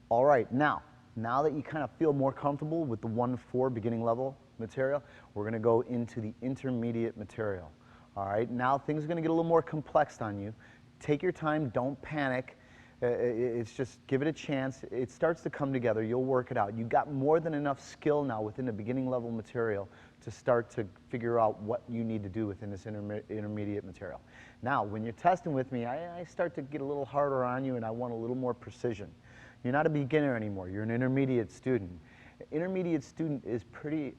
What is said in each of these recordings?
All right, now that you kind of feel more comfortable with the 1-4 beginning level material, we're going to go into the intermediate material. All right, now things are going to get a little more complex on you. Take your time, don't panic. It's just give it a chance. It starts to come together. You'll work it out. You've got more than enough skill now within the beginning level material to start to figure out what you need to do within this intermediate material. Now, when you're testing with me, I start to get a little harder on you, and I want a little more precision. You're not a beginner anymore. You're an intermediate student. Intermediate student is pretty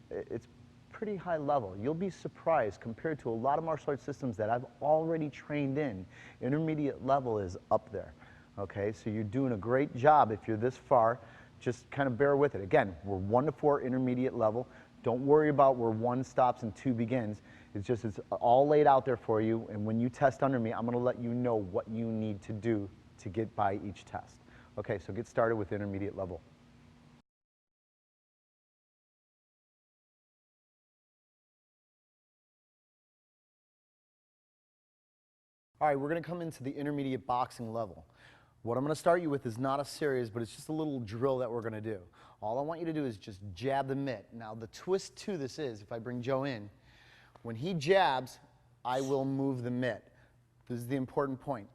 high level. You'll be surprised compared to a lot of martial arts systems that I've already trained in. Intermediate level is up there. Okay, so you're doing a great job if you're this far. Just kind of bear with it. Again, we're 1-4 intermediate level. Don't worry about where 1 stops and 2 begins. It's all laid out there for you, and when you test under me, I'm going to let you know what you need to do to get by each test. Okay, so get started with intermediate level. All right, we're going to come into the intermediate boxing level. What I'm going to start you with is not a series, but it's just a little drill that we're going to do. All I want you to do is just jab the mitt. Now, the twist to this is, if I bring Joe in, when he jabs, I will move the mitt. This is the important point.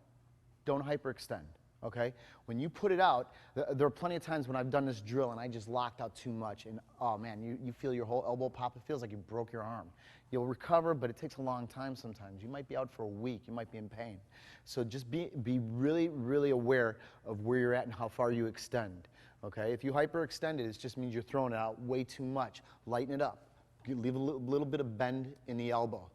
Don't hyperextend, okay? When you put it out, there are plenty of times when I've done this drill and I just locked out too much, and oh man, you feel your whole elbow pop. It feels like you broke your arm. You'll recover, but it takes a long time sometimes. You might be out for a week. You might be in pain. So just be really, really aware of where you're at and how far you extend, okay? If you hyperextend it, it just means you're throwing it out way too much. Lighten it up. Leave a little bit of bend in the elbow.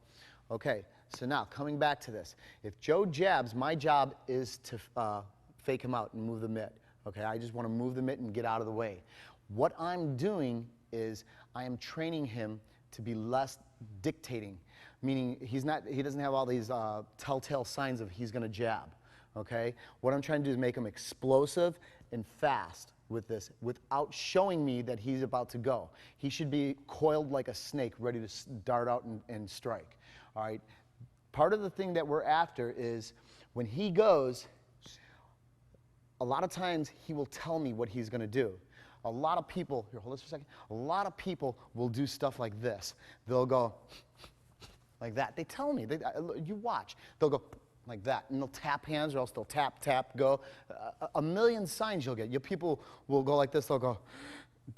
Okay, so now coming back to this. If Joe jabs, my job is to fake him out and move the mitt. Okay, I just want to move the mitt and get out of the way. What I'm doing is I am training him to be less dictating, meaning he doesn't have all these telltale signs of he's going to jab. Okay, what I'm trying to do is make him explosive and fast with this without showing me that he's about to go. He should be coiled like a snake, ready to dart out and strike. All right, part of the thing that we're after is when he goes, a lot of times he will tell me what he's going to do. A lot of people, here, hold this for a second. A lot of people will do stuff like this. They'll go like that. They tell me, you watch. They'll go like that, and they'll tap hands, or else they'll tap, tap, go. A million signs you'll get. People will go like this. They'll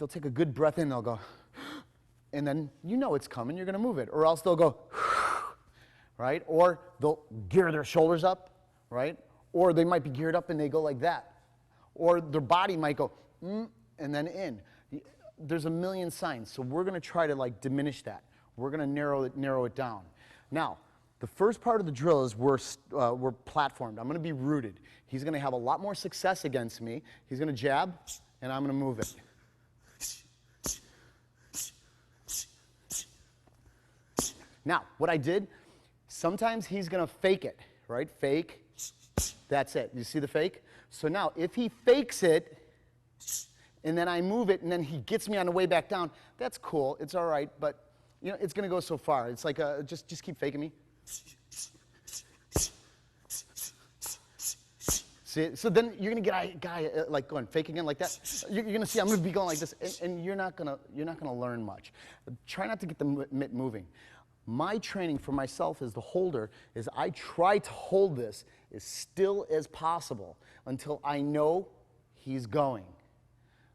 take a good breath in. They'll go, and then you know it's coming. You're going to move it, or else they'll go, right? Or they'll gear their shoulders up, right? Or they might be geared up and they go like that. Or their body might go, and then in. There's a million signs, so we're going to try to like diminish that. We're going to narrow it down. Now, the first part of the drill is we're platformed. I'm going to be rooted. He's going to have a lot more success against me. He's going to jab, and I'm going to move it. Now, what I did, sometimes he's going to fake it, right? Fake. That's it. You see the fake? So now, if he fakes it, and then I move it, and then he gets me on the way back down, that's cool. It's all right, but you know, it's going to go so far. It's like, just keep faking me. See, so then you're going to get a guy like going fake again like that. You're going to see I'm going to be going like this, and you're not going to learn much. Try not to get the mitt moving. My training for myself as the holder is I try to hold this as still as possible until I know he's going.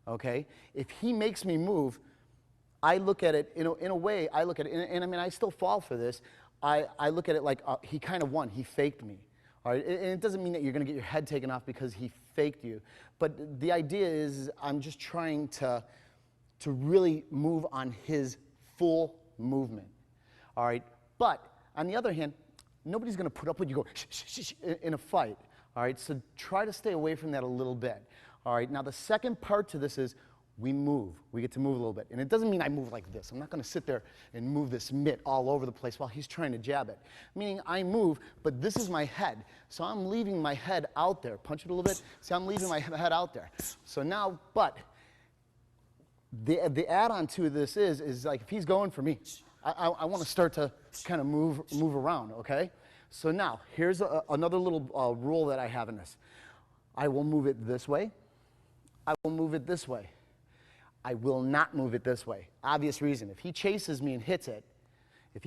Okay? If he makes me move, I look at it, in a way, I look at it, and I mean, I still fall for this. I look at it like he kind of won. He faked me. All right? And it doesn't mean that you're going to get your head taken off because he faked you. But the idea is I'm just trying to really move on his full movement. All right? But on the other hand, nobody's going to put up with you go in a fight. All right? So try to stay away from that a little bit. All right? Now, the second part to this is we move. We get to move a little bit. And it doesn't mean I move like this. I'm not going to sit there and move this mitt all over the place while he's trying to jab it. Meaning I move, but this is my head. So I'm leaving my head out there. Punch it a little bit. See, I'm leaving my head out there. So now, but the add-on to this is like if he's going for me, I want to start to kind of move around, okay? So now, here's another little rule that I have in this. I will move it this way. I will move it this way. I will not move it this way. Obvious reason. If he chases me and hits it, I'm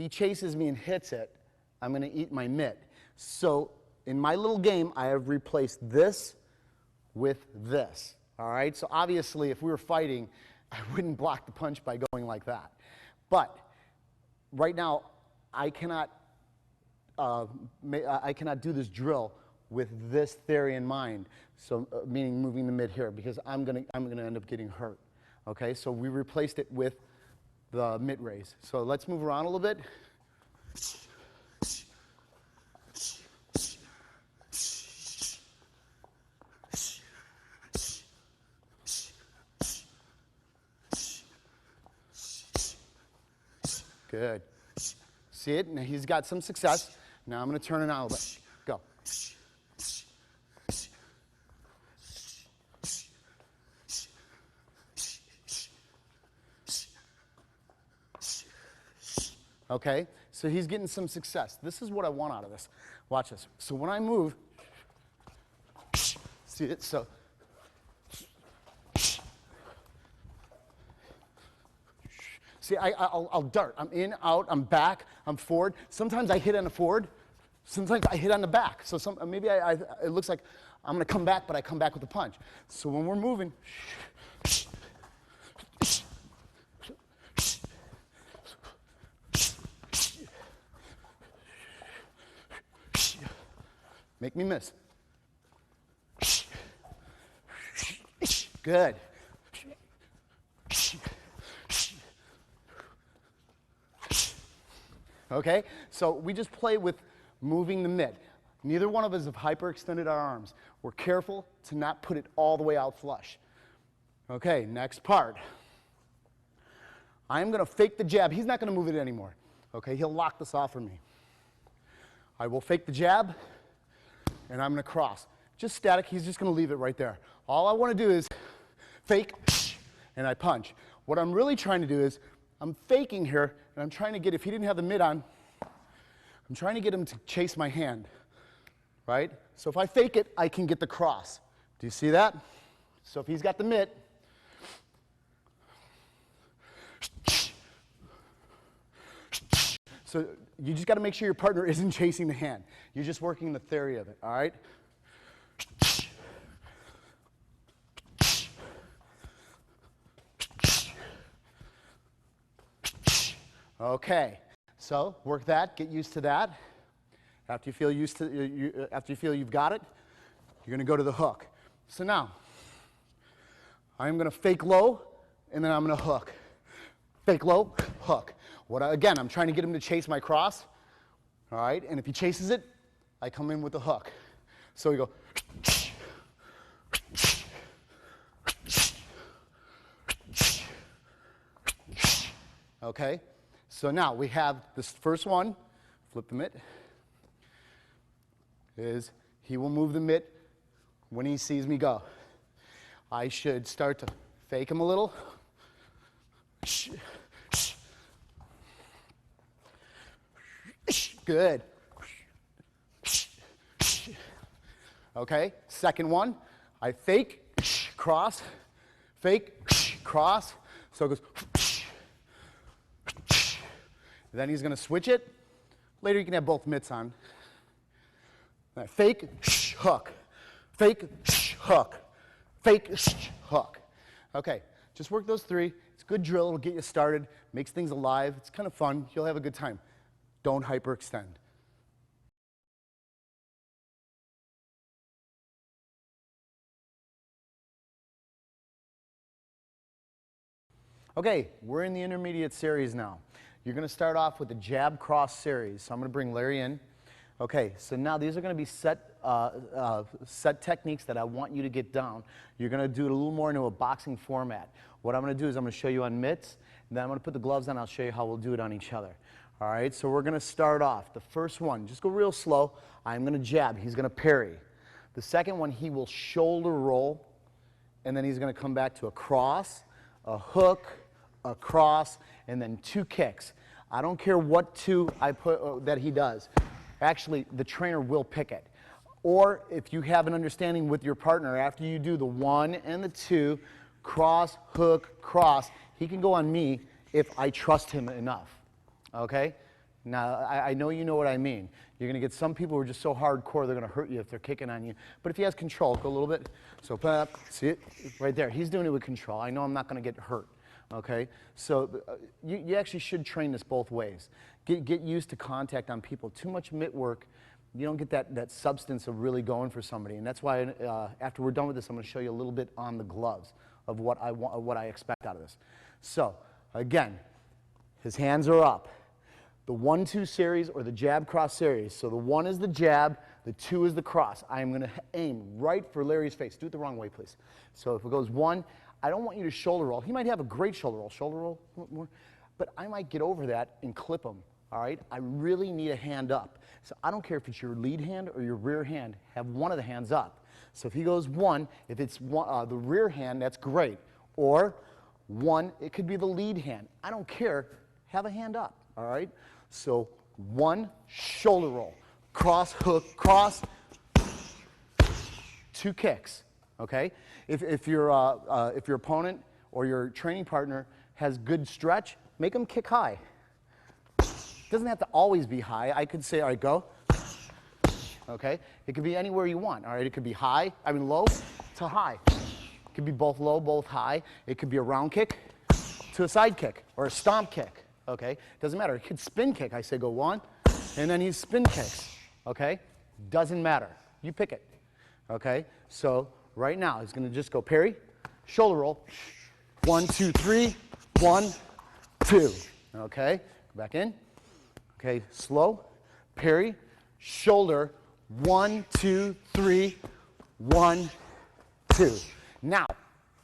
going to eat my mitt. So in my little game, I have replaced this with this. All right? So obviously, if we were fighting, I wouldn't block the punch by going like that. But right now, I cannot do this drill with this theory in mind. So meaning moving the mitt here, because I'm gonna end up getting hurt. Okay? So we replaced it with the mitt raise. So let's move around a little bit. Good. See it? Now he's got some success. Now I'm going to turn it on a little bit. Go. Okay? So he's getting some success. This is what I want out of this. Watch this. So when I move, see it? So see, I'll dart. I'm in, out, I'm back, I'm forward. Sometimes I hit on the forward. Sometimes I hit on the back. So maybe it looks like I'm going to come back, but I come back with a punch. So when we're moving, make me miss. Good. Okay, so we just play with moving the mitt. Neither one of us have hyperextended our arms. We're careful to not put it all the way out flush. Okay, next part. I'm going to fake the jab. He's not going to move it anymore. Okay, he'll lock this off for me. I will fake the jab, and I'm going to cross. Just static. He's just going to leave it right there. All I want to do is fake, and I punch. What I'm really trying to do is I'm faking here, and I'm trying to get, if he didn't have the mitt on, I'm trying to get him to chase my hand, right? So if I fake it, I can get the cross. Do you see that? So if he's got the mitt, so you just got to make sure your partner isn't chasing the hand. You're just working the theory of it, all right? Okay, so work that, get used to that. After you feel used to, after you feel you've got it, you're going to go to the hook. So now, I'm going to fake low, and then I'm going to hook. Fake low, hook. Again, I'm trying to get him to chase my cross, all right? And if he chases it, I come in with the hook. So we go. Okay? So now we have this first one, flip the mitt, is he will move the mitt when he sees me go. I should start to fake him a little. Good. Okay, second one, I fake, cross, fake, cross, so it goes. Then he's going to switch it. Later you can have both mitts on. Fake, hook. Fake, hook. Fake, hook. Okay, just work those three. It's a good drill. It'll get you started. Makes things alive. It's kind of fun. You'll have a good time. Don't hyperextend. Okay, we're in the intermediate series now. You're going to start off with the jab cross series. So I'm going to bring Larry in. Okay, so now these are going to be set techniques that I want you to get down. You're going to do it a little more into a boxing format. What I'm going to do is I'm going to show you on mitts, and then I'm going to put the gloves on. I'll show you how we'll do it on each other. All right, so we're going to start off. The first one, just go real slow. I'm going to jab. He's going to parry. The second one, he will shoulder roll, and then he's going to come back to a cross, a hook, a cross, and then two kicks. I don't care what two I put that he does. Actually, the trainer will pick it. Or if you have an understanding with your partner, after you do the 1 and the 2, cross, hook, cross, he can go on me if I trust him enough, okay? Now, I know you know what I mean. You're going to get some people who are just so hardcore, they're going to hurt you if they're kicking on you. But if he has control, go a little bit. So, see it? Right there. He's doing it with control. I know I'm not going to get hurt, okay? So you actually should train this both ways. Get used to contact on people. Too much mitt work, you don't get that substance of really going for somebody. And that's why after we're done with this, I'm going to show you a little bit on the gloves of what I expect out of this. So, again, his hands are up. The 1-2 series or the jab cross series. So the 1 is the jab, the 2 is the cross. I am going to aim right for Larry's face. Do it the wrong way, please. So if it goes 1, I don't want you to shoulder roll. He might have a great shoulder roll more, but I might get over that and clip him. All right? I really need a hand up. So I don't care if it's your lead hand or your rear hand. Have one of the hands up. So if he goes 1, if it's the rear hand, that's great. Or 1, it could be the lead hand. I don't care. Have a hand up. All right? So 1, shoulder roll, cross, hook, cross, 2 kicks, okay? If your opponent or your training partner has good stretch, make them kick high. It doesn't have to always be high. I could say, all right, go, okay? It could be anywhere you want, all right? It could be low to high. It could be both low, both high. It could be a round kick to a side kick or a stomp kick. Okay, doesn't matter. It could spin kick. I say go 1, and then he spin kicks. Okay, doesn't matter. You pick it. Okay, so right now he's going to just go parry, shoulder roll, 1, 2, 3, 1, 2. Okay, go back in. Okay, slow, parry, shoulder, 1, 2, 3, 1, 2. Now,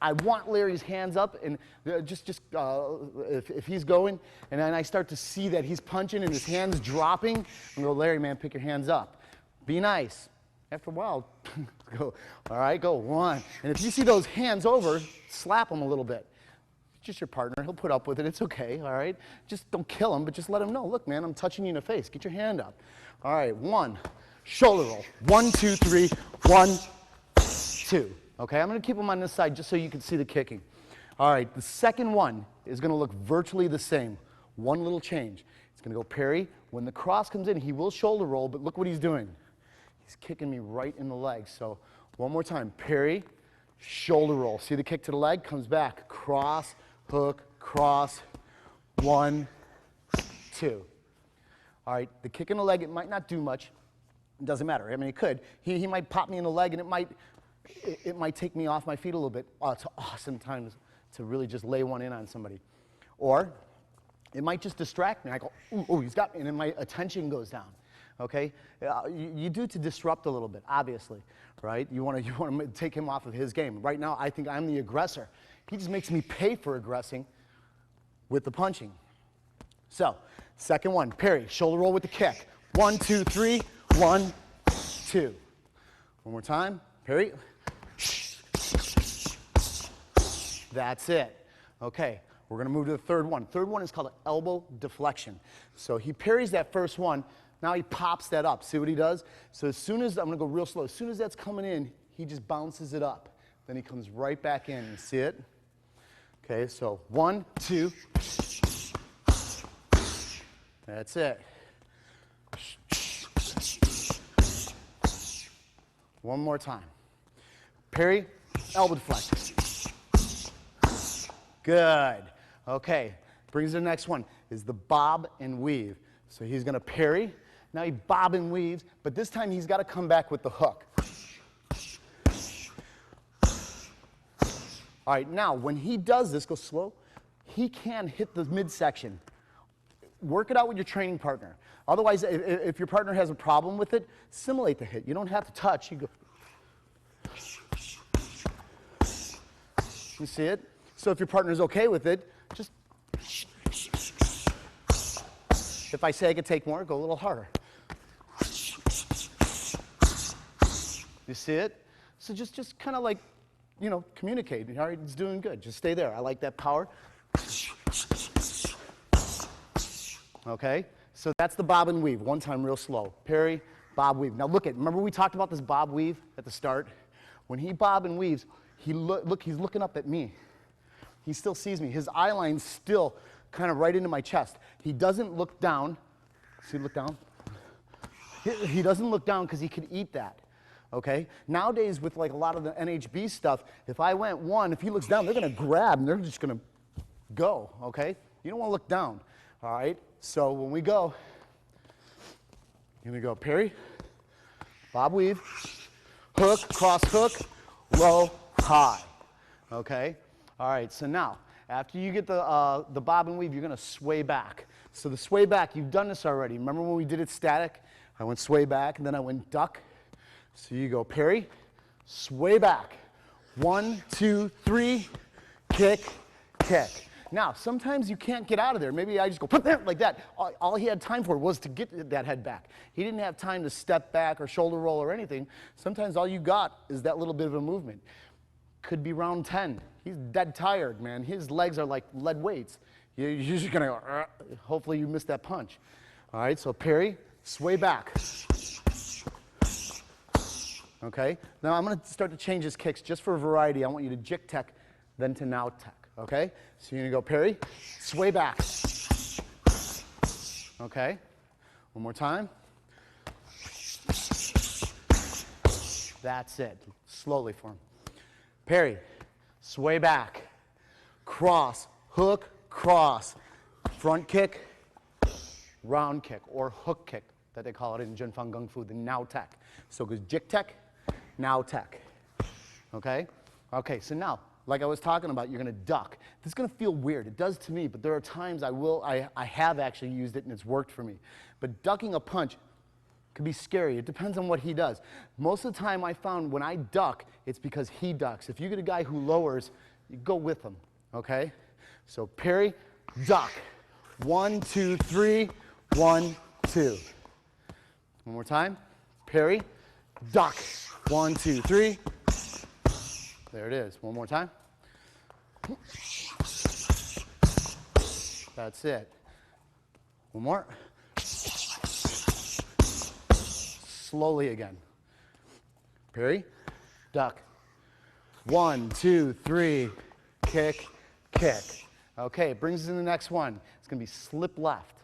I want Larry's hands up, and if he's going, and then I start to see that he's punching and his hands dropping, I'm going to go, Larry, man, pick your hands up. Be nice. After a while, go, all right, go 1. And if you see those hands over, slap him a little bit. It's just your partner. He'll put up with it. It's okay, all right? Just don't kill him, but just let him know, look, man, I'm touching you in the face. Get your hand up. All right, 1, shoulder roll, 1, 2, 3, 1, 2. Okay, I'm going to keep them on this side just so you can see the kicking. All right, the second one is going to look virtually the same. One little change. It's going to go parry. When the cross comes in, he will shoulder roll, but look what he's doing. He's kicking me right in the leg. So one more time, parry, shoulder roll. See the kick to the leg? Comes back. Cross, hook, cross, 1, 2. All right, the kick in the leg, it might not do much. It doesn't matter. I mean, it could. He might pop me in the leg, and it might take me off my feet a little bit. Oh, it's awesome times to really just lay one in on somebody. Or it might just distract me. I go, ooh, he's got me, and then my attention goes down. Okay? You do to disrupt a little bit, obviously, right? You want to take him off of his game. Right now, I think I'm the aggressor. He just makes me pay for aggressing with the punching. So, second one, parry, shoulder roll with the kick. 1, 2, 3, 1, 2. One more time, parry. That's it. Okay, we're going to move to the third one. Third one is called an elbow deflection. So he parries that first one. Now he pops that up. See what he does? So as soon as, I'm going to go real slow. As soon as that's coming in, he just bounces it up. Then he comes right back in. You see it? Okay, so 1, 2. That's it. One more time. Parry, elbow deflect. Good. Okay, brings to the next one is the bob and weave. So he's going to parry. Now he bob and weaves, but this time he's got to come back with the hook. All right, now when he does this, go slow, he can hit the midsection. Work it out with your training partner. Otherwise, if your partner has a problem with it, simulate the hit. You don't have to touch. You go. You see it? So if your partner's okay with it, just, if I say I could take more, go a little harder. You see it? So just kind of like, you know, communicate. All right, it's doing good. Just stay there. I like that power. Okay? So that's the bob and weave. One time real slow. Parry, bob, weave. Now look at, remember we talked about this bob weave at the start? When he bob and weaves, he's looking up at me. He still sees me. His eye line's still kind of right into my chest. He doesn't look down. See, look down? He doesn't look down because he could eat that. Okay? Nowadays, with like a lot of the NHB stuff, if I went one, if he looks down, they're going to grab and they're just going to go. Okay? You don't want to look down. All right? So when we go, you're going to go parry, bob weave, hook, cross hook, low, high. Okay? All right, so now, after you get the bob and weave, you're going to sway back. So the sway back, you've done this already. Remember when we did it static? I went sway back, and then I went duck. So you go parry, sway back. 1, 2, 3, kick, kick. Now, sometimes you can't get out of there. Maybe I just go like that. All he had time for was to get that head back. He didn't have time to step back or shoulder roll or anything. Sometimes all you got is that little bit of a movement. Could be round 10. He's dead tired, man. His legs are like lead weights. You're just going to, hopefully you missed that punch. All right, so parry, sway back. Okay, now I'm going to start to change his kicks just for variety. I want you to jik tech, then to now tech. Okay, so you're going to go parry, sway back. Okay, one more time. That's it. Slowly for him. Parry, sway back, cross, hook, cross, front kick, round kick, or hook kick that they call it in Junfang Kung Fu, the now tech. So it goes jik tech, now tech. Okay? Okay, so now, like I was talking about, you're going to duck. This is going to feel weird. It does to me, but there are times I have actually used it and it's worked for me. But ducking a punch could be scary. It depends on what he does. Most of the time I found when I duck, it's because he ducks. If you get a guy who lowers, you go with him, okay? So parry, duck. 1, 2, 3, 1, 2. One more time. Parry, duck. 1, 2, 3. There it is. One more time. That's it. One more. Slowly again. Parry, duck. 1, 2, 3, kick, kick. Okay, it brings us in the next one. It's going to be slip left.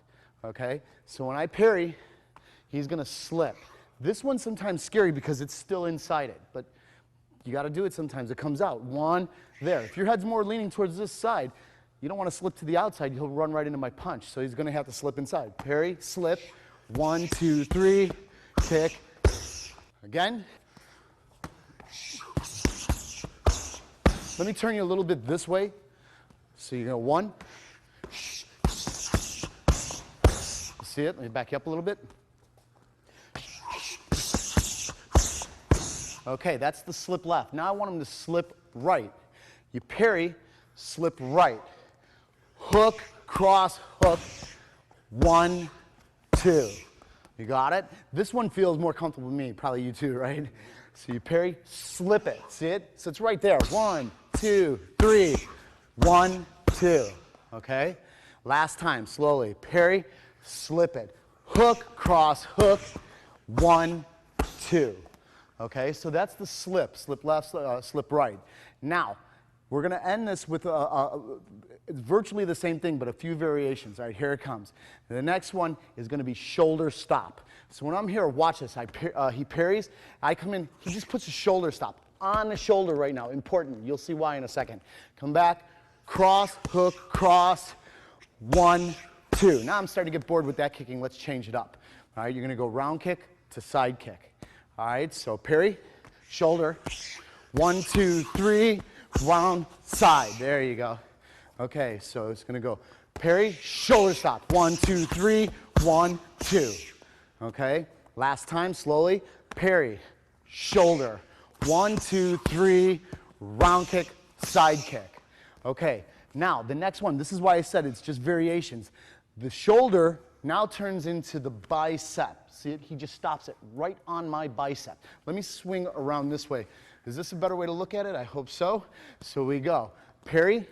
Okay, so when I parry, he's going to slip. This one's sometimes scary because it's still inside it, but you got to do it sometimes. It comes out. 1, there. If your head's more leaning towards this side, you don't want to slip to the outside. He'll run right into my punch, so he's going to have to slip inside. Parry, slip. 1, 2, 3, kick. Again. Let me turn you a little bit this way. So you go 1. See it? Let me back you up a little bit. Okay, that's the slip left. Now I want him to slip right. You parry, slip right. Hook, cross, hook. 1, 2. You got it? This one feels more comfortable to me. Probably you too, right? So you parry, slip it. See it? So it's right there. 1, 2, 3. 1, 2. Okay? Last time, slowly. Parry, slip it. Hook, cross, hook. 1, 2. Okay? So that's the slip. Slip left, slip right. Now, we're going to end this with it's virtually the same thing, but a few variations. All right, here it comes. The next one is going to be shoulder stop. So when I'm here, watch this. He parries. I come in. He just puts a shoulder stop on the shoulder right now. Important. You'll see why in a second. Come back. Cross, hook, cross. 1, 2. Now I'm starting to get bored with that kicking. Let's change it up. All right, you're going to go round kick to side kick. All right, so parry, shoulder. 1, 2, 3. Round, side. There you go. Okay, so it's going to go parry, shoulder stop. 1, 2, 3, 1, 2. Okay, last time, slowly. Parry, shoulder. 1, 2, 3, round kick, side kick. Okay, now the next one, this is why I said it's just variations. The shoulder now turns into the bicep. See it? He just stops it right on my bicep. Let me swing around this way. Is this a better way to look at it? I hope so. So we go. Parry,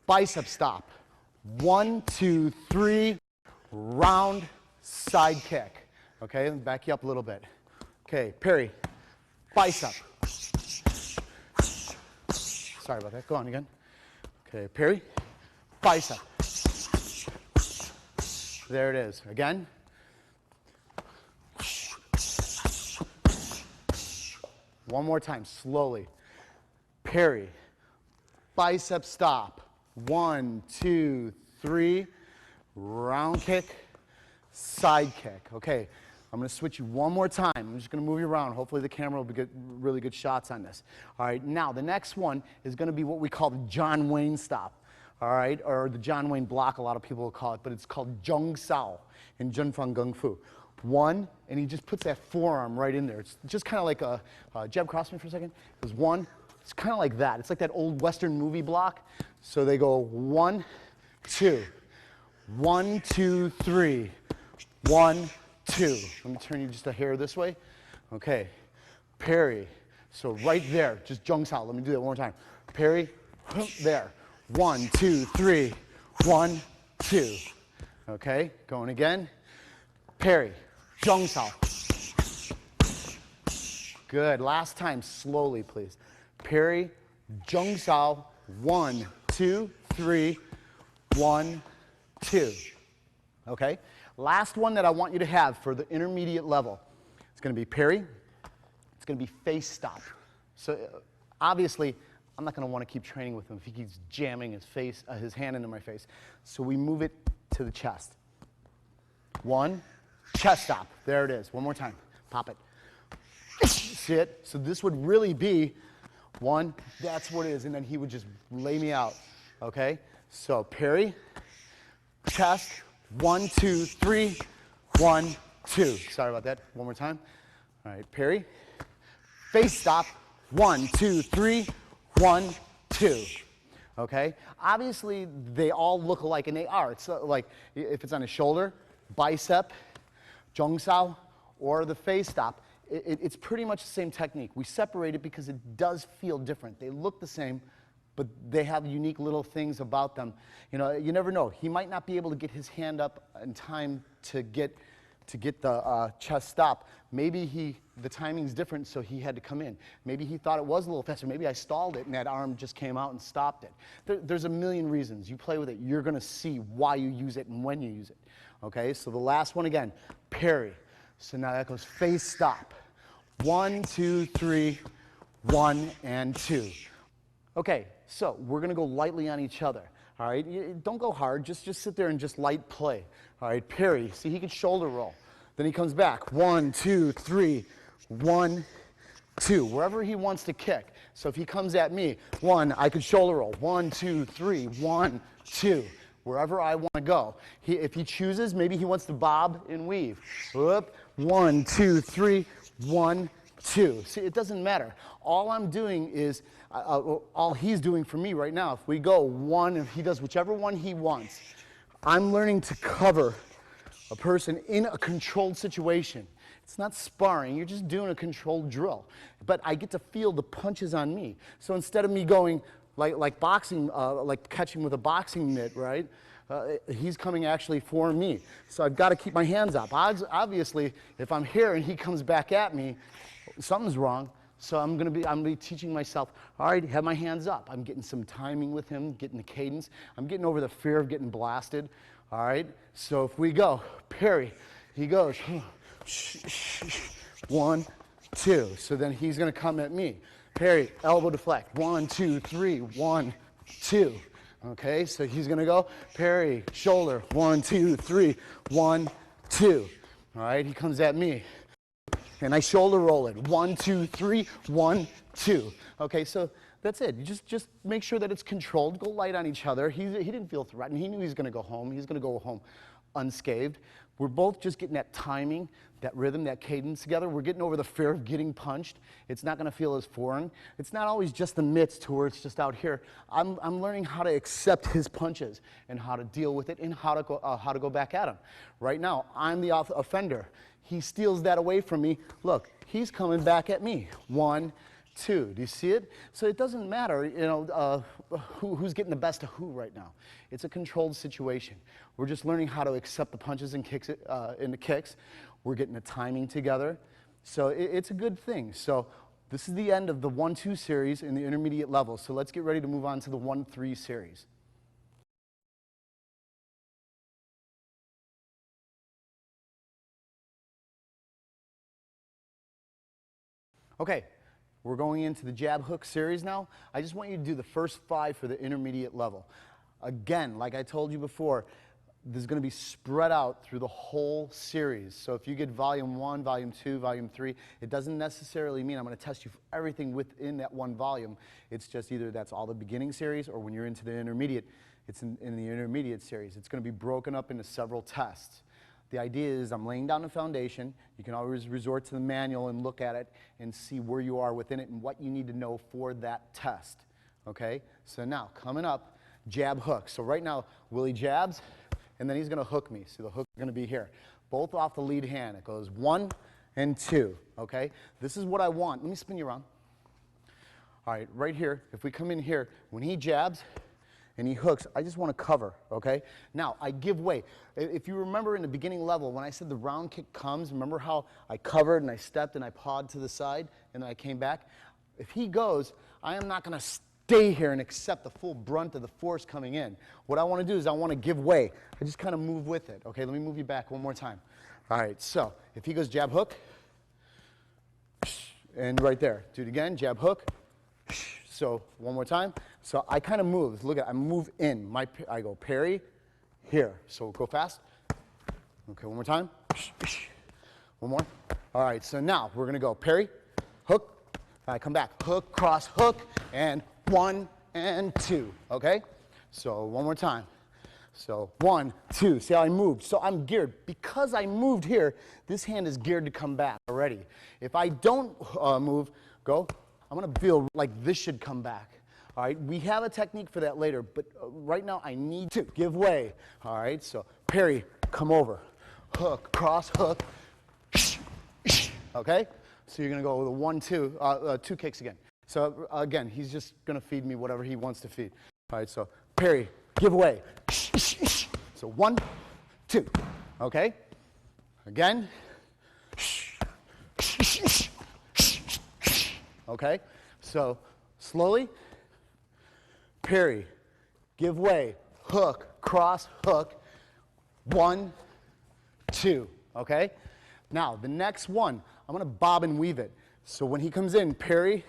bicep stop. 1, 2, 3, round, side kick. Okay, and back you up a little bit. Okay, parry, bicep. Sorry about that, go on again. Okay, parry, bicep. There it is, again. One more time, slowly. Parry, bicep stop. 1, 2, 3, round kick, side kick. Okay, I'm going to switch you one more time. I'm just going to move you around. Hopefully the camera will get really good shots on this. All right, now the next one is going to be what we call the John Wayne stop. All right, or the John Wayne block, a lot of people will call it, but it's called Zhong Sao in Junfang Gung Fu. One, and he just puts that forearm right in there. It's just kind of like a, jab cross me for a second. It was one, it's kind of like that. It's like that old Western movie block. So they go 1, 2, 1, 2, 3, 1, 2. Let me turn you just a hair this way. Okay, parry. So right there, just Zhong Sao. Let me do that one more time. Parry, there. 1, 2, 3, 1, 2. Okay, going again. Parry, Zhong Sao. Good. Last time, slowly, please. Parry, Zhong Sao. 1, 2, 3, 1, 2. Okay. Last one that I want you to have for the intermediate level. It's going to be parry. It's going to be face stop. So obviously, I'm not going to want to keep training with him if he keeps jamming his hand into my face. So we move it to the chest. 1, chest stop. There it is. One more time. Pop it. See it? So this would really be 1. That's what it is. And then he would just lay me out. Okay? So parry, chest, 1, 2, 3, 1, 2. Sorry about that. One more time. All right. Parry, face stop. 1, 2, 3, 1, 2. Okay? Obviously, they all look alike, and they are. It's like if it's on his shoulder, bicep, Zhong Sao, or the face stop, it's pretty much the same technique. We separate it because it does feel different. They look the same, but they have unique little things about them. You know, you never know. He might not be able to get his hand up in time to get the chest stop. Maybe the timing's different, so he had to come in. Maybe he thought it was a little faster. Maybe I stalled it, and that arm just came out and stopped it. There's a million reasons. You play with it, you're going to see why you use it and when you use it. Okay, so the last one again, parry. So now that goes face stop. 1, 2, 3, 1, and 2. Okay, so we're going to go lightly on each other. All right, don't go hard. Just sit there and just light play. All right, parry. See, he can shoulder roll. Then he comes back. 1, 2, 3, 1, 2. Wherever he wants to kick. So if he comes at me, 1, I could shoulder roll. 1, 2, 3, 1, 2. Wherever I want to go. If he chooses, maybe he wants to bob and weave. Whoop. 1, 2, 3, 1, 2. See, it doesn't matter. All I'm doing is, all he's doing for me right now, if we go 1, if he does whichever one he wants, I'm learning to cover a person in a controlled situation. It's not sparring, you're just doing a controlled drill. But I get to feel the punches on me. So instead of me going like boxing, like catching with a boxing mitt, right? He's coming actually for me. So I've got to keep my hands up. Obviously, if I'm here and he comes back at me, something's wrong. So I'm gonna be teaching myself, all right, have my hands up. I'm getting some timing with him, getting the cadence. I'm getting over the fear of getting blasted. All right, so if we go, parry, he goes, 1, 2. So then he's gonna come at me. Parry, elbow deflect, 1, 2, 3, 1, 2. Okay, so he's gonna go, parry, shoulder, 1, 2, 3, 1, 2. All right, he comes at me. And I shoulder roll it. 1, 2, 3, 1, 2. Okay, so that's it. You just make sure that it's controlled. Go light on each other. He didn't feel threatened. He knew he was going to go home. He's going to go home unscathed. We're both just getting that timing, that rhythm, that cadence together. We're getting over the fear of getting punched. It's not going to feel as foreign. It's not always just the mitts to where it's just out here. I'm learning how to accept his punches and how to deal with it and how to go back at him. Right now, I'm the offender. He steals that away from me. Look, he's coming back at me. 1, 2. Do you see it? So it doesn't matter, you know, who's getting the best of who right now. It's a controlled situation. We're just learning how to accept the punches and kicks, We're getting the timing together. So it's a good thing. So this is the end of the 1-2 series in the intermediate level. So let's get ready to move on to the 1-3 series. Okay, we're going into the jab hook series now. I just want you to do the first 5 for the intermediate level. Again, like I told you before, this is going to be spread out through the whole series. So if you get volume 1, volume 2, volume 3, it doesn't necessarily mean I'm going to test you for everything within that one volume. It's just either that's all the beginning series, or when you're into the intermediate, it's in the intermediate series. It's going to be broken up into several tests. The idea is I'm laying down the foundation. You can always resort to the manual and look at it and see where you are within it and what you need to know for that test. Okay? So now, coming up, jab hook. So right now, Willie jabs, and then he's going to hook me. So the hook is going to be here. Both off the lead hand. It goes 1 and 2. Okay? This is what I want. Let me spin you around. All right, right here, if we come in here, when he jabs and he hooks, I just want to cover, okay? Now, I give way. If you remember in the beginning level, when I said the round kick comes, remember how I covered and I stepped and I pawed to the side and then I came back? If he goes, I am not going to stay here and accept the full brunt of the force coming in. What I want to do is I want to give way. I just kind of move with it, okay? Let me move you back one more time. All right, so if he goes jab hook, and right there, do it again, jab hook. So one more time. So I kind of move. Look at, I move in. I go parry here. So go fast. Okay, one more time. One more. All right, so now we're going to go parry, hook. I come back. Hook, cross, hook, and 1 and 2. Okay? So one more time. So 1, 2. See how I moved? So I'm geared. Because I moved here, this hand is geared to come back already. If I don't move, go. I'm going to feel like this should come back. All right, we have a technique for that later, but right now I need to give way. All right, so parry, come over, hook, cross, hook. Okay, so you're going to go with a 1, 2, 2 kicks again. So again, he's just going to feed me whatever he wants to feed. All right, so parry, give way. So 1, 2. Okay, again. Okay, so slowly, parry, give way, hook, cross, hook, 1, 2, okay? Now, the next one, I'm going to bob and weave it. So when he comes in, parry,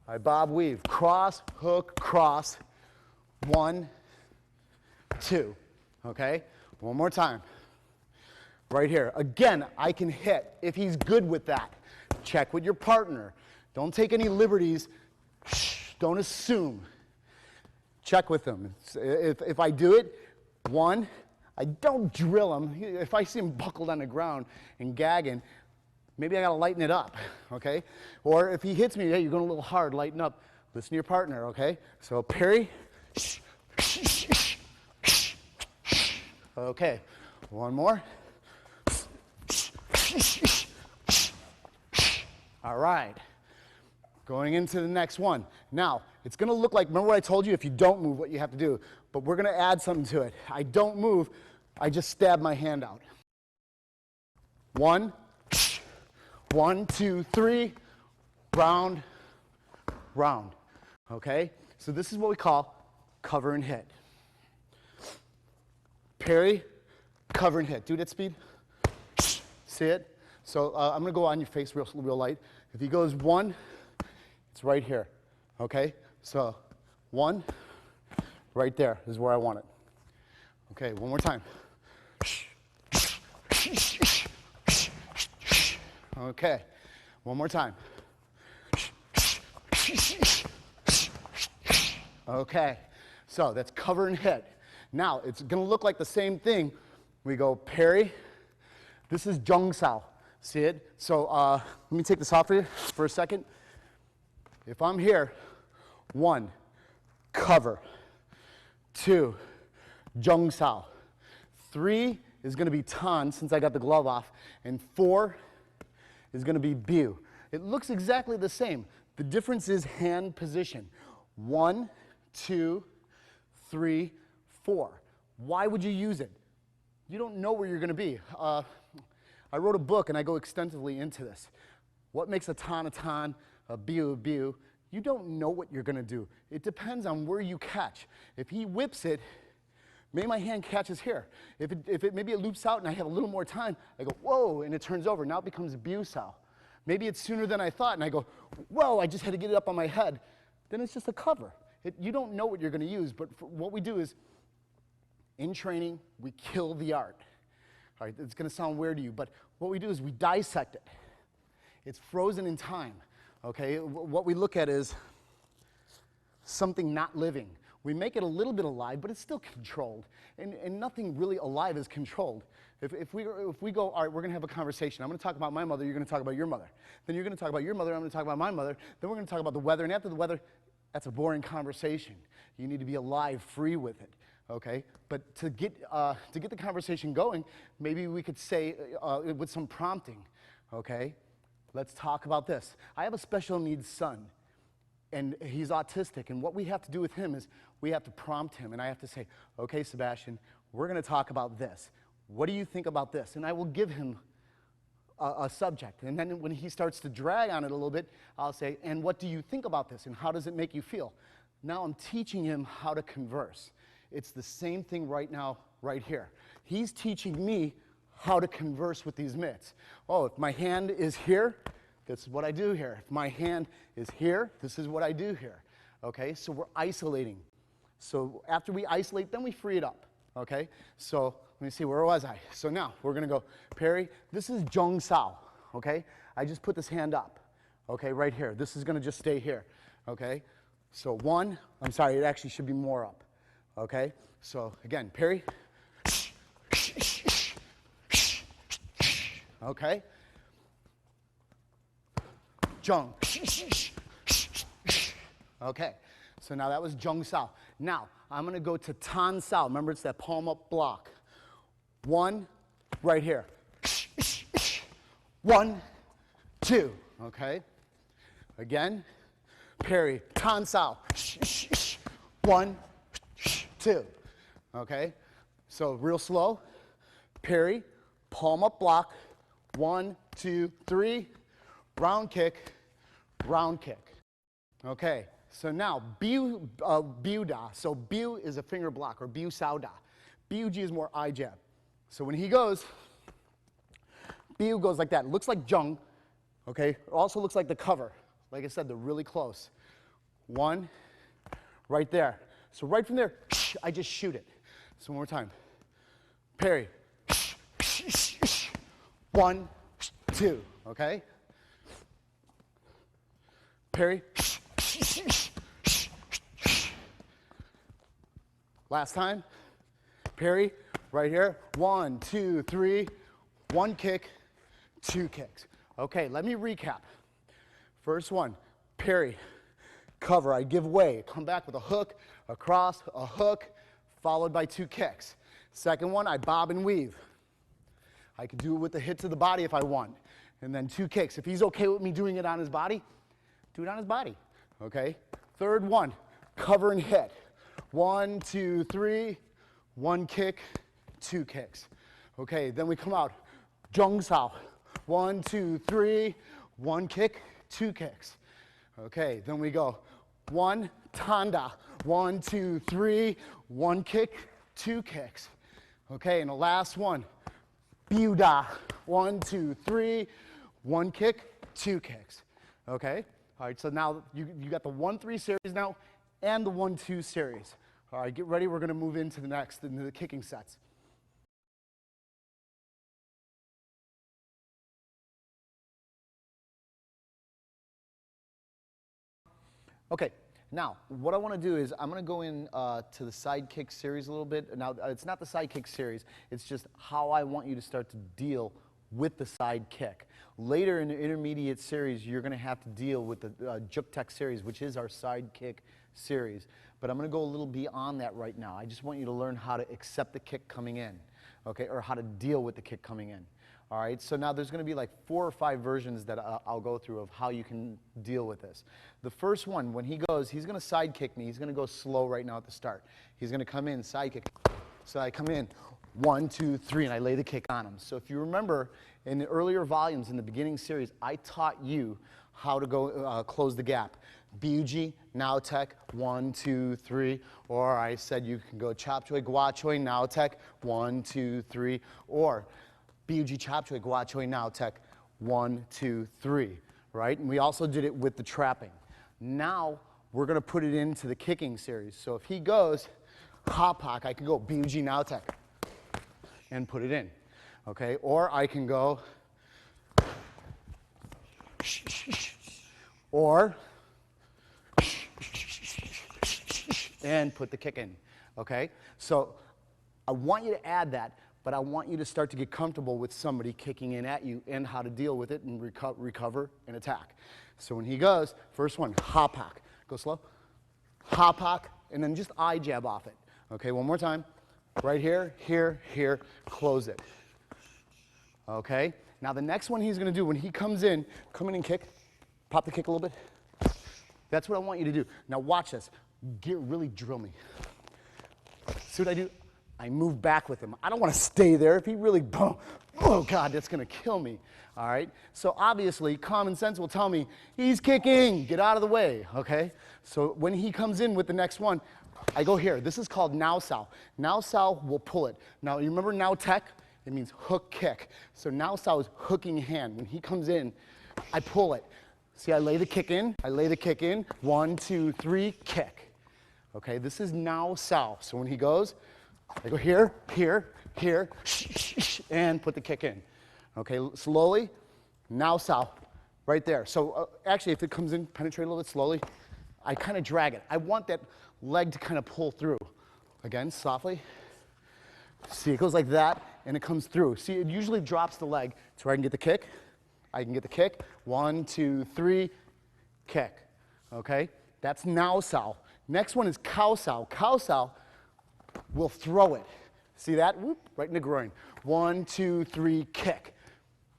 I bob, weave, cross, hook, cross, 1, 2, okay? One more time. Right here. Again, I can hit if he's good with that. Check with your partner. Don't take any liberties. Don't assume. Check with them. If I do it, 1, I don't drill him. If I see him buckled on the ground and gagging, maybe I got to lighten it up, okay? Or if he hits me, hey, you're going a little hard, lighten up. Listen to your partner, okay? So parry. Okay, one more. All right. Going into the next one. Now, it's going to look like, remember what I told you, if you don't move, what you have to do. But we're going to add something to it. I don't move, I just stab my hand out. 1, 1, 2, 3, round, round. Okay? So this is what we call cover and hit. Parry, cover and hit. Do it at speed. See it? So I'm going to go on your face real light. If he goes 1, it's right here, okay? So 1, right there is where I want it. Okay, one more time. Okay, one more time. Okay, so that's cover and hit. Now, it's going to look like the same thing. We go parry. This is Jungsao. See it? So let me take this off for you for a second. If I'm here, 1, cover. 2, Jungsao. 3 is going to be Tan, since I got the glove off. And 4 is going to be Biu. It looks exactly the same. The difference is hand position. 1, 2, 3, 4. Why would you use it? You don't know where you're going to be. I wrote a book and I go extensively into this. What makes a ton, a bu? You don't know what you're gonna do. It depends on where you catch. If he whips it, maybe my hand catches here. Maybe it loops out and I have a little more time, I go, whoa, and it turns over. Now it becomes a bu sao. Maybe it's sooner than I thought and I go, whoa, I just had to get it up on my head. Then it's just a cover. You don't know what you're gonna use, but what we do is, in training, we kill the art. All right, it's gonna sound weird to you, but what we do is we dissect it. It's frozen in time, okay? What we look at is something not living. We make it a little bit alive, but it's still controlled. And nothing really alive is controlled. If we go, all right, we're gonna have a conversation. I'm gonna talk about my mother, you're gonna talk about your mother. Then you're gonna talk about your mother, I'm gonna talk about my mother. Then we're gonna talk about the weather, and after the weather, that's a boring conversation. You need to be alive, free with it, okay? But to get the conversation going, maybe we could say, with some prompting, okay? Let's talk about this. I have a special needs son, and he's autistic, and what we have to do with him is we have to prompt him, and I have to say, okay, Sebastian, we're gonna talk about this. What do you think about this? And I will give him a subject, and then when he starts to drag on it a little bit, I'll say, and what do you think about this, and how does it make you feel? Now I'm teaching him how to converse. It's the same thing right now, right here. He's teaching me how to converse with these mitts. Oh, if my hand is here, this is what I do here. If my hand is here, this is what I do here. Okay, so we're isolating. So after we isolate, then we free it up. Okay, so let me see, where was I? So now we're gonna go, Perry, this is Jung Sao. Okay, I just put this hand up. Okay, right here. This is gonna just stay here. Okay, so I'm sorry, it actually should be more up. Okay, so again, Perry. Okay, Jung. Okay, so now that was Jung Sao. Now, I'm gonna go to Tan Sao. Remember, it's that palm up block. 1, right here. 1, 2, okay? Again, Perry, Tan Sao. 1, 2, okay? So real slow. Perry, palm up block. 1, 2, 3, round kick, round kick. Okay, so now biu da. So biu is a finger block, or biu sao da. Biu ji is more eye jab. So when he goes, biu goes like that. It looks like Jung, okay? It also looks like the cover. Like I said, they're really close. 1, right there. So right from there, I just shoot it. So one more time. Perry. 1, 2, okay? Perry. Last time. Perry, right here. 1, 2, 3, 1 kick, 2 kicks. Okay, let me recap. First one, Perry, cover, I give way, come back with a hook, a cross, a hook, followed by 2 kicks. Second one, I bob and weave. I can do it with the hit to the body if I want. And then 2 kicks. If he's okay with me doing it on his body, do it on his body, okay? Third one, cover and hit. 1, 2, 3, 1 kick, 2 kicks. Okay, then we come out, Jung Sao. 1, 2, 3, 1 kick, 2 kicks. Okay, then we go 1, Tanda. 1, 2, 3, 1 kick, 2 kicks. Okay, and the last one, Biu Da. 1, 2, 3, 1 kick, 2 kicks. Okay, all right, so now you got the 1-3 series now and the 1-2 series. All right, get ready, we're gonna move into the kicking sets. Okay, now what I want to do is I'm going to go in to the side kick series a little bit. Now it's not the side kick series, it's just how I want you to start to deal with the side kick. Later in the intermediate series, you're going to have to deal with the Jkd1 series, which is our side kick series. But I'm going to go a little beyond that right now. I just want you to learn how to accept the kick coming in, okay, or how to deal with the kick coming in. All right, so now there's going to be like 4 or 5 versions that I'll go through of how you can deal with this. The first one, when he goes, he's going to side kick me. He's going to go slow right now at the start. He's going to come in, side kick. So I come in, 1, 2, 3, and I lay the kick on him. So if you remember in the earlier volumes in the beginning series, I taught you how to go close the gap. Bug, now tech, 1, 2, 3, or I said you can go chop choy, gua choy, now tech, 1, 2, 3, or Bug, chop choy, gua choy, now tech, 1, 2, 3, right? And we also did it with the trapping. Now we're going to put it into the kicking series. So if he goes hop hock, I can go Bug, now tech, and put it in, okay? Or I can go, or, and put the kick in, okay? So I want you to add that, but I want you to start to get comfortable with somebody kicking in at you and how to deal with it and recover and attack. So when he goes, first one, hop hock. Go slow. Hop hock, and then just eye jab off it. Okay, one more time. Right here, here, here, close it. Okay? Now the next one he's going to do, when he comes in, come in and kick. Pop the kick a little bit. That's what I want you to do. Now watch this. Really drill me. See what I do? I move back with him. I don't want to stay there. If he really, oh God, that's going to kill me. All right? So obviously, common sense will tell me, he's kicking. Get out of the way. Okay? So when he comes in with the next one, I go here. This is called now sao. Now sao will pull it. Now, you remember now tech? It means hook kick. So now sao is hooking hand. When he comes in, I pull it. See, I lay the kick in. I lay the kick in. 1, 2, 3, kick. Okay, this is now sao. So when he goes, I go here, here, here, and put the kick in. Okay, slowly, now sao, right there. So actually, if it comes in, penetrate a little bit slowly, I kind of drag it. I want that leg to kind of pull through. Again, softly. See, it goes like that, and it comes through. See, it usually drops the leg to where I can get the kick. I can get the kick. 1, 2, 3, kick. Okay? That's now sao. Next one is cow sao. Cow sao will throw it. See that? Whoop, right in the groin. 1, 2, 3, kick.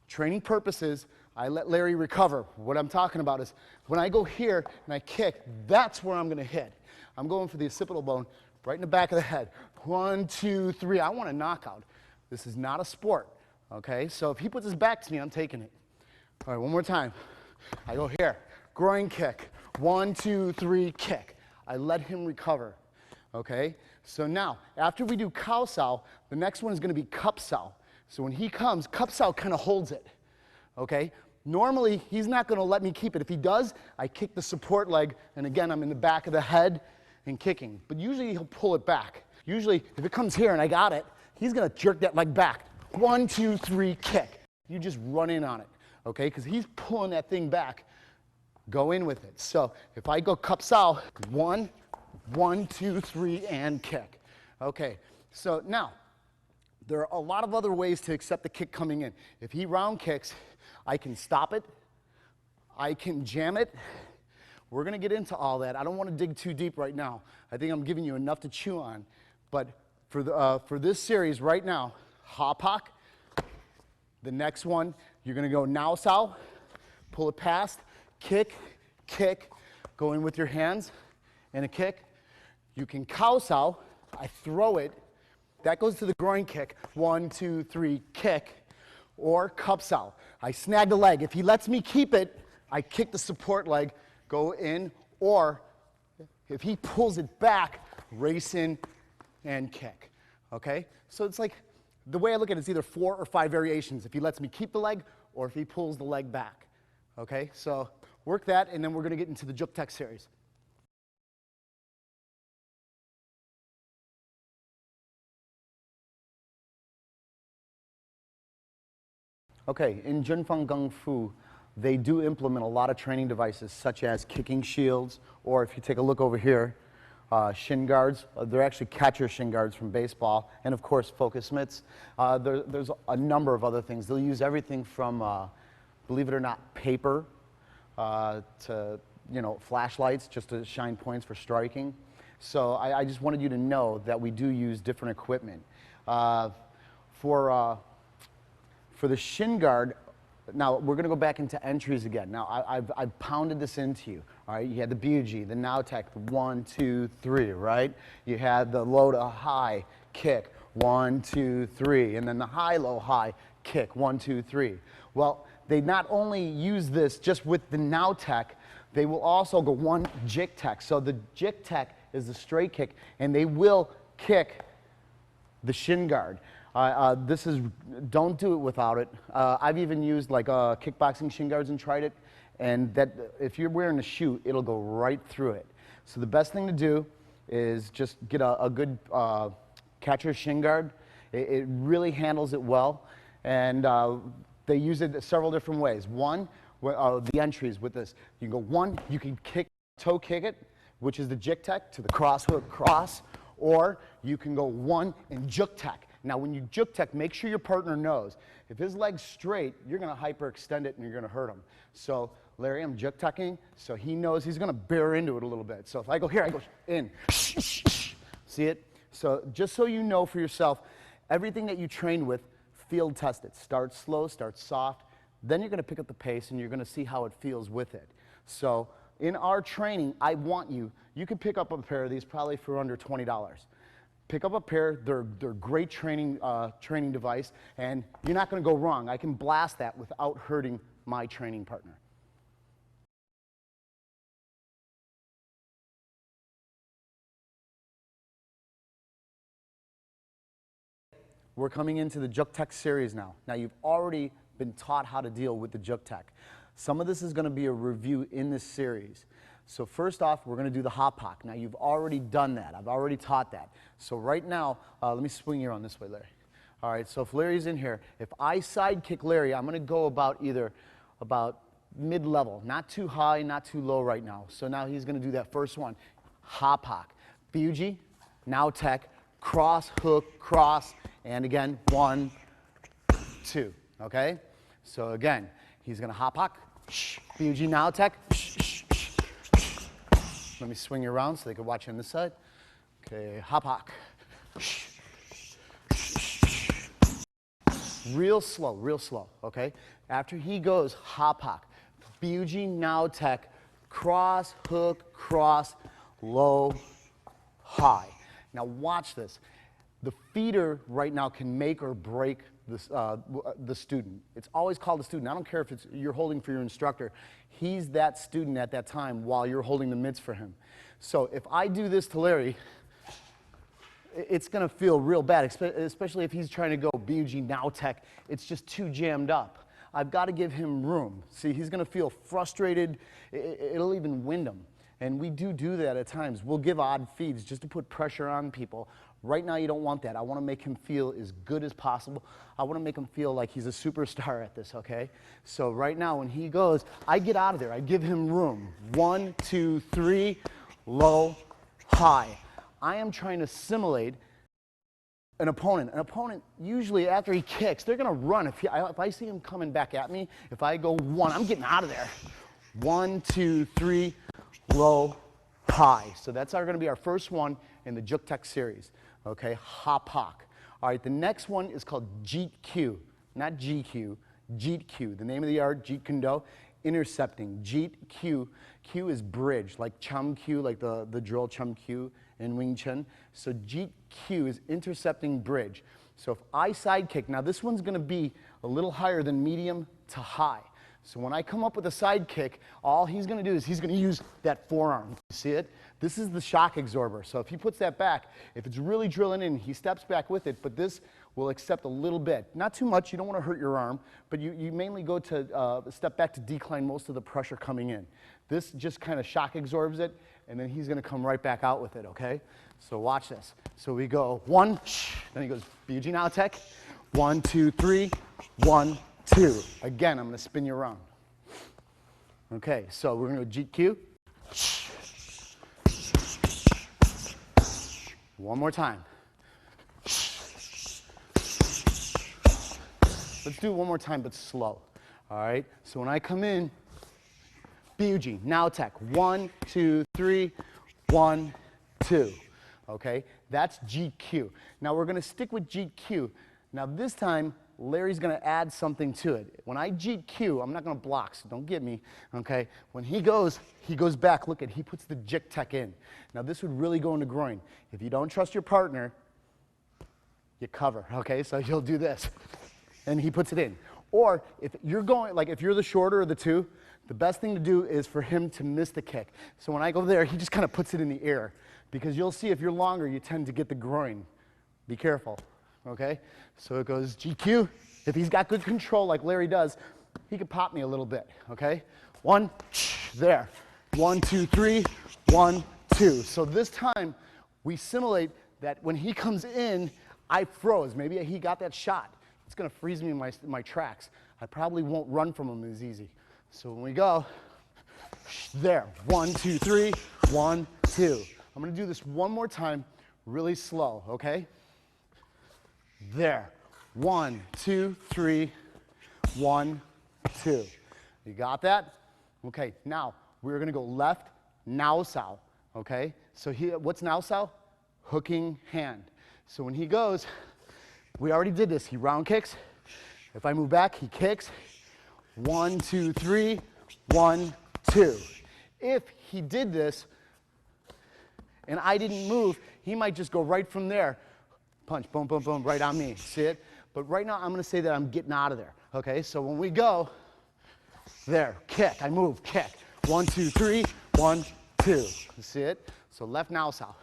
Training purposes, I let Larry recover. What I'm talking about is when I go here and I kick, that's where I'm going to hit. I'm going for the occipital bone right in the back of the head. 1, 2, 3. I want a knockout. This is not a sport. Okay? So if he puts his back to me, I'm taking it. All right, one more time. I go here. Groin kick. 1, 2, 3, kick. I let him recover. Okay? So now, after we do cow sao, the next one is going to be cup sao. So when he comes, cup sao kind of holds it. Okay? Normally, he's not going to let me keep it. If he does, I kick the support leg, and again, I'm in the back of the head and kicking. But usually, he'll pull it back. Usually, if it comes here and I got it, he's going to jerk that leg back. 1, 2, 3, kick. You just run in on it. Okay? Because he's pulling that thing back. Go in with it. So if I go cup sao, 1, 2, 3, and kick. Okay, so now, there are a lot of other ways to accept the kick coming in. If he round kicks, I can stop it. I can jam it. We're going to get into all that. I don't want to dig too deep right now. I think I'm giving you enough to chew on. But for this series right now, hop hock. The next one, you're going to go now sao, pull it past, kick, kick, go in with your hands, and a kick. You can cow sao. I throw it. That goes to the groin kick. 1, 2, 3, kick. Or cup sao. I snag the leg. If he lets me keep it, I kick the support leg, go in. Or if he pulls it back, race in and kick. Okay? So it's like, the way I look at it is either 4 or 5 variations. If he lets me keep the leg, or if he pulls the leg back. Okay? So work that, and then we're going to get into the Juke Tech series. Okay, in Junfeng Kung Fu, they do implement a lot of training devices such as kicking shields, or if you take a look over here, shin guards. They're actually catcher shin guards from baseball, and of course focus mitts. There's a number of other things. They'll use everything from, believe it or not, paper to flashlights just to shine points for striking. So I just wanted you to know that we do use different equipment. For the shin guard, now we're going to go back into entries again. Now I've pounded this into you. All right, you had the Bug, the now tech, the 1, 2, 3, right? You had the low to high kick, 1, 2, 3, and then the high, low, high kick, 1, 2, 3. Well, they not only use this just with the now tech, they will also go one Jkd1. So the Jkd1 is the straight kick, and they will kick the shin guard. Don't do it without it. I've even used like kickboxing shin guards and tried it, and that if you're wearing a shoe, it'll go right through it. So the best thing to do is just get a good catcher shin guard. It really handles it well, and they use it several different ways. One, the entries with this, you can go one, you can toe kick it, which is the Jkd1 to the cross hook cross, or you can go one and Jkd1. Now when you Jkd1, make sure your partner knows. If his leg's straight, you're going to hyperextend it and you're going to hurt him. So Larry, I'm Jkd1ing, so he knows he's going to bear into it a little bit. So if I go here, I go in. See it? So just so you know for yourself, everything that you train with, field test it. Start slow, start soft. Then you're going to pick up the pace and you're going to see how it feels with it. So in our training, I want you can pick up a pair of these probably for under $20. Pick up a pair, they're great training device, and you're not going to go wrong. I can blast that without hurting my training partner. We're coming into the Jkd1 series now. Now you've already been taught how to deal with the Jkd1. Some of this is going to be a review in this series. So first off, we're going to do the hop hock. Now you've already done that. I've already taught that. So right now, let me swing you on this way, Larry. All right, so if Larry's in here, if I side kick Larry, I'm going to go about mid-level, not too high, not too low right now. So now he's going to do that first one, hop hock. Fuji, now tech, cross, hook, cross, and again, 1, 2, okay? So again, he's going to hop hock, Fuji, now tech, let me swing you around so they can watch you on this side. Okay, hop hock. Real slow, okay? After he goes hop hock, Fuji, now tech, cross, hook, cross, low, high. Now watch this. The feeder right now can make or break the student. It's always called a student. I don't care if you're holding for your instructor. He's that student at that time while you're holding the mitts for him. So if I do this to Larry, it's going to feel real bad, especially if he's trying to go BUG now tech. It's just too jammed up. I've got to give him room. See, he's going to feel frustrated. It'll even wind him. And we do that at times. We'll give odd feeds just to put pressure on people. Right now, you don't want that. I want to make him feel as good as possible. I want to make him feel like he's a superstar at this, okay? So right now, when he goes, I get out of there. I give him room. 1, 2, 3, low, high. I am trying to simulate an opponent. An opponent, usually after he kicks, they're going to run. If I see him coming back at me, if I go 1, I'm getting out of there. 1, 2, 3, low, high. So that's going to be our first one in the Jkd1 series. Okay, hop hock. All right, the next one is called Jkd1, not GQ, Jkd1. The name of the art, Jkd1, intercepting. Jkd1, Q is bridge, like Chum Q, like the drill Chum Q in Wing Chun. So Jkd1 is intercepting bridge. So if I side kick, now this one's going to be a little higher than medium to high. So when I come up with a side kick, all he's going to do is he's going to use that forearm. You see it? This is the shock absorber. So if he puts that back, if it's really drilling in, he steps back with it, but this will accept a little bit. Not too much. You don't want to hurt your arm, but you mainly go to step back to decline most of the pressure coming in. This just kind of shock absorbs it, and then he's going to come right back out with it, okay? So watch this. So we go 1, then he goes BG now tech, 1, 2, 3, 1, 2. Again, I'm going to spin you around. Okay, so we're going to go Jkd1. One more time. Let's do it one more time, but slow. All right, so when I come in, BUG, now tech, 1, 2, 3, 1, 2. Okay, that's Jkd1. Now we're going to stick with Jkd1. Now this time, Larry's going to add something to it. When I Jkd1, I'm not going to block, so don't get me, okay? When he goes back, look he puts the Jkd1 in. Now this would really go into groin. If you don't trust your partner, you cover, okay? So he'll do this, and he puts it in. Or if you're going, like if you're the shorter of the two, the best thing to do is for him to miss the kick. So when I go there, he just kind of puts it in the air, because you'll see if you're longer, you tend to get the groin. Be careful, okay? So it goes GQ. If he's got good control like Larry does, he could pop me a little bit, okay? 1, there. 1, 2, 3, 1, 2. So this time, we simulate that when he comes in, I froze. Maybe he got that shot. It's going to freeze me in my tracks. I probably won't run from him as easy. So when we go, there. 1, 2, 3, 1, 2. I'm going to do this one more time, really slow, okay? There. 1, 2, 3, 1, 2. You got that? Okay, now we're going to go left, now sow, okay? So what's now sow? Hooking hand. So when he goes, we already did this. He round kicks. If I move back, he kicks. 1, 2, 3, 1, 2. If he did this and I didn't move, he might just go right from there. Punch, boom, boom, boom, right on me. See it? But right now, I'm going to say that I'm getting out of there. Okay, so when we go, there, kick, I move, kick. 1, 2, 3, 1, 2. You see it? So left now sow.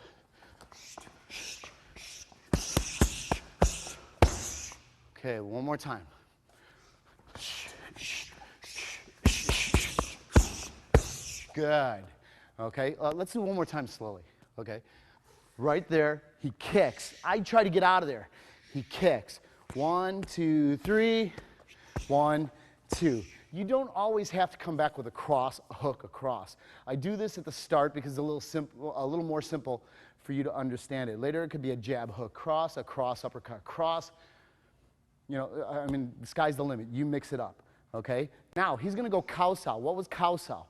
Okay, one more time. Good. Okay, let's do one more time slowly. Okay, right there, he kicks. I try to get out of there. He kicks. 1, 2, 3, 1, 2. You don't always have to come back with a cross, a hook, a cross. I do this at the start because it's a little more simple for you to understand it. Later, it could be a jab, hook, cross, uppercut, cross. You know, I mean, the sky's the limit. You mix it up, okay? Now, he's going to go cow sow. What was cow sow?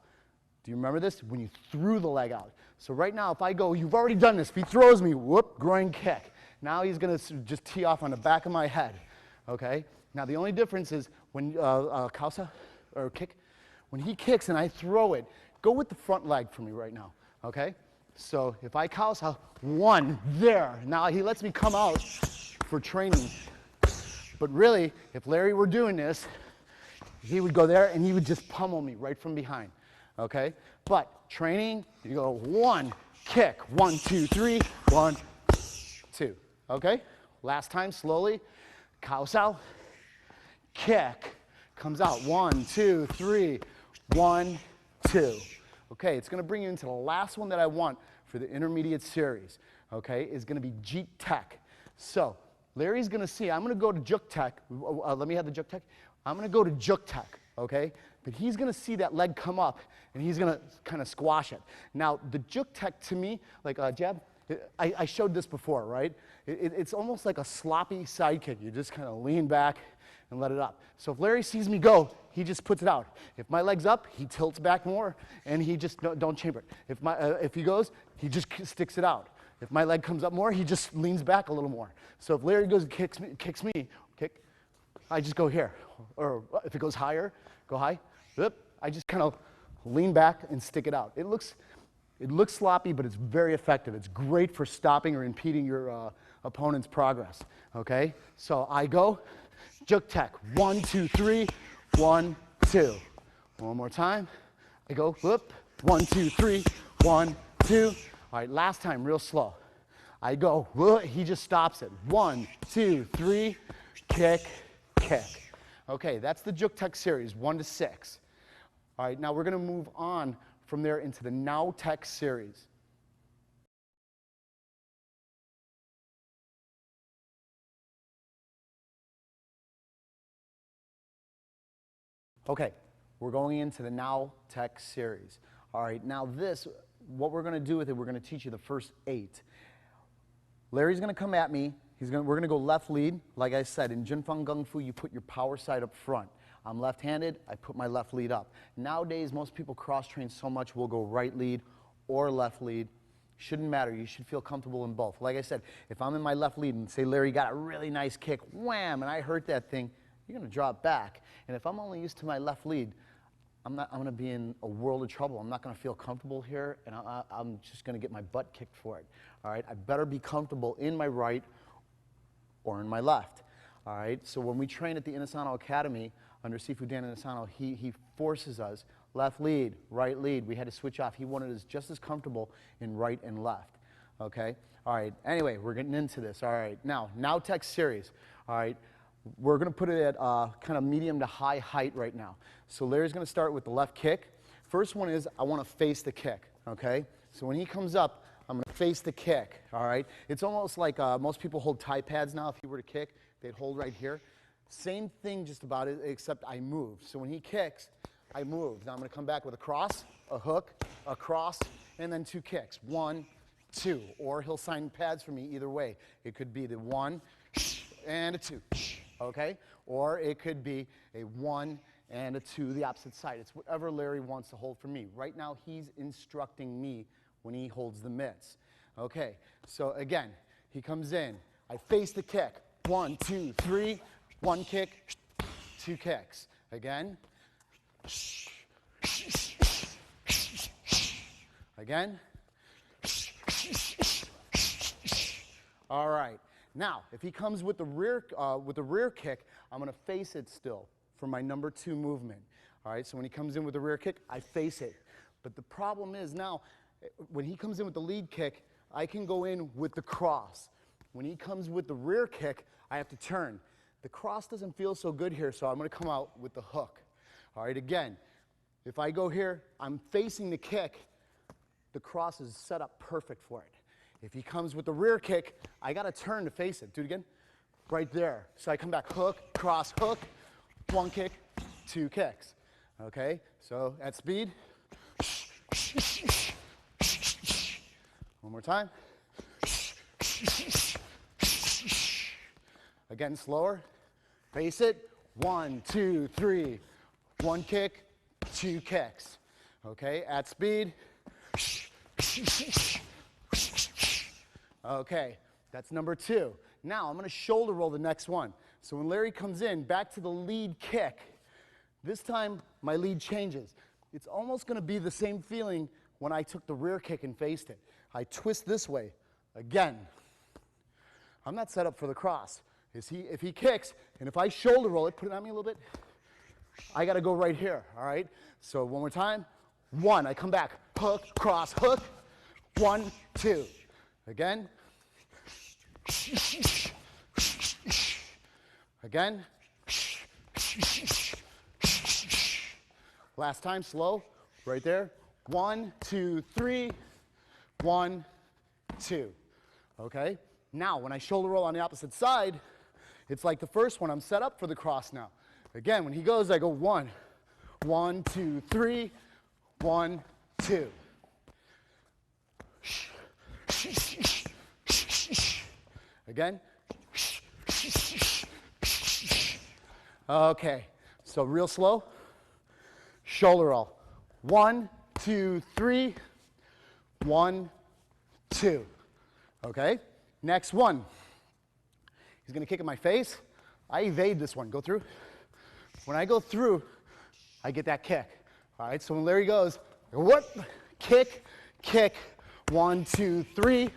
Do you remember this? When you threw the leg out. So right now, if I go, you've already done this. If he throws me, whoop, groin kick. Now he's going to just tee off on the back of my head, okay? Now, the only difference is when cow sow, or kick, when he kicks and I throw it, go with the front leg for me right now, okay? So if I cow sow, 1, there. Now he lets me come out for training. But really, if Larry were doing this, he would go there and he would just pummel me right from behind, okay? But training, you go 1, kick, 1, 2, 3, 1, 2, okay? Last time, slowly, cow sow, kick, comes out, 1, 2, 3, 1, 2. Okay, it's going to bring you into the last one that I want for the intermediate series, okay, is going to be Jkd1. So Larry's going to see, I'm going to go to Jkd1. Let me have the Jkd1. I'm going to go to Jkd1, okay? But he's going to see that leg come up, and he's going to kind of squash it. Now, the Jkd1 to me, like jab, I showed this before, right? It's almost like a sloppy side kick. You just kind of lean back and let it up. So if Larry sees me go, he just puts it out. If my leg's up, he tilts back more, and he just don't chamber it. If he goes, he just sticks it out. If my leg comes up more, he just leans back a little more. So if Larry goes and kicks me, I just go here. Or if it goes higher, go high. I just kind of lean back and stick it out. It looks sloppy, but it's very effective. It's great for stopping or impeding your opponent's progress. Okay? So I go, Jkd1. 1, 2, 3, 1, 2. One more time. I go, whoop. 1, 2, 3, 1, 2. All right, last time, real slow. I go, whoop. He just stops it. 1, 2, 3, kick, kick. Okay, that's the Jkd1 series, 1 to 6. All right, now we're going to move on from there into the Now Tech series. Okay, we're going into the Now Tech series. All right, now what we're going to do with it, we're going to teach you the first 8. Larry's going to come at me. We're going to go left lead. Like I said, in Jinfeng Gung Fu, you put your power side up front. I'm left-handed, I put my left lead up. Nowadays, most people cross-train so much, we'll go right lead or left lead. Shouldn't matter, you should feel comfortable in both. Like I said, if I'm in my left lead and say Larry got a really nice kick, wham, and I hurt that thing, you're gonna drop back. And if I'm only used to my left lead, I'm gonna be in a world of trouble. I'm not gonna feel comfortable here, and I'm just gonna get my butt kicked for it. All right, I better be comfortable in my right or in my left. All right, so when we train at the Inasano Academy under Sifu Dan Inasano, he forces us left lead, right lead. We had to switch off. He wanted us just as comfortable in right and left. Okay, all right, anyway, we're getting into this. All right, now tech series. All right, we're going to put it at kind of medium to high height right now. So Larry's going to start with the left kick. First one is I want to face the kick, okay? So when he comes up, I'm going to face the kick, all right? It's almost like most people hold Thai pads now. If he were to kick, they'd hold right here. Same thing just about it, except I move. So when he kicks, I move. Now I'm going to come back with a cross, a hook, a cross, and then 2 kicks. 1, 2. Or he'll sign pads for me either way. It could be the 1 and a 2, okay? Or it could be a 1 and a 2 the opposite side. It's whatever Larry wants to hold for me. Right now, he's instructing me when he holds the mitts. Okay, so again, he comes in. I face the kick. 1, 2, 3. 1 kick, 2 kicks. Again. Again. All right. Now, if he comes with the rear kick, I'm going to face it still for my number 2 movement. All right, so when he comes in with the rear kick, I face it. But the problem is now, when he comes in with the lead kick, I can go in with the cross. When he comes with the rear kick, I have to turn. The cross doesn't feel so good here, so I'm going to come out with the hook. All right, again, if I go here, I'm facing the kick. The cross is set up perfect for it. If he comes with the rear kick, I got to turn to face it. Do it again. Right there. So I come back, hook, cross, hook, 1 kick, 2 kicks. Okay, so at speed. One more time. Again, slower. Face it. 1, 2, 3. 1 kick, 2 kicks. Okay, at speed. Okay, that's number 2. Now I'm going to shoulder roll the next one. So when Larry comes in, back to the lead kick. This time my lead changes. It's almost going to be the same feeling when I took the rear kick and faced it. I twist this way. Again, I'm not set up for the cross. If he kicks, and if I shoulder roll it, put it on me a little bit, I got to go right here, all right? So one more time. 1, I come back, hook, cross, hook. 1, 2. Again. Again. Last time, slow, right there. 1, 2, 3. 1, 2. Okay? Now, when I shoulder roll on the opposite side, it's like the first one. I'm set up for the cross now. Again, when he goes, I go 1. 1, 2, 3. 1, 2. Again. Okay, so real slow. Shoulder roll. 1, 2, 3. 1, 2. Okay, next one. He's going to kick in my face. I evade this one. Go through. When I go through, I get that kick. All right, so when Larry goes, what? Kick, kick. 1, 2, 3.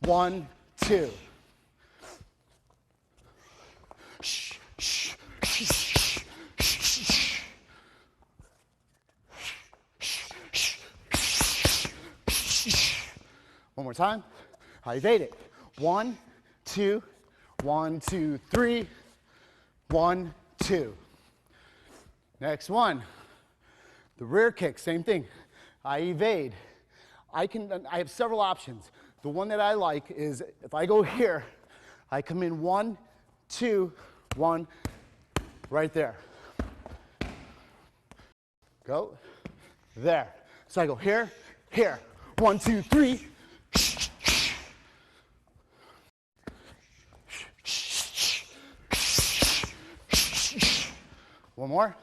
1, 2. One more time. I evade it. 1, 2. 1, 2, 3. 1, 2. Next one. The rear kick, same thing. I evade. I have several options. The one that I like is if I go here, I come in 1, 2, 1, right there. Go. There. So I go here, here. 1, 2, 3. One more.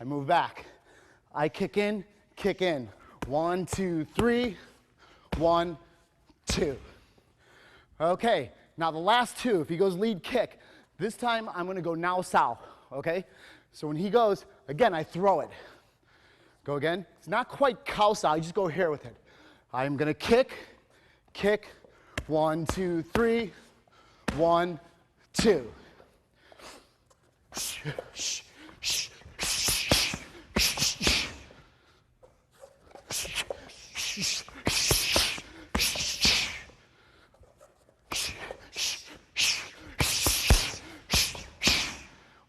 I move back. I kick in, kick in. 1, 2, 3. 1, 2. Okay, now the last 2, if he goes lead kick, this time I'm going to go now south, okay? So when he goes, again, I throw it. Go again. It's not quite cow style, you just go here with it. I'm going to kick, kick. 1, 2, 3. 1, 2.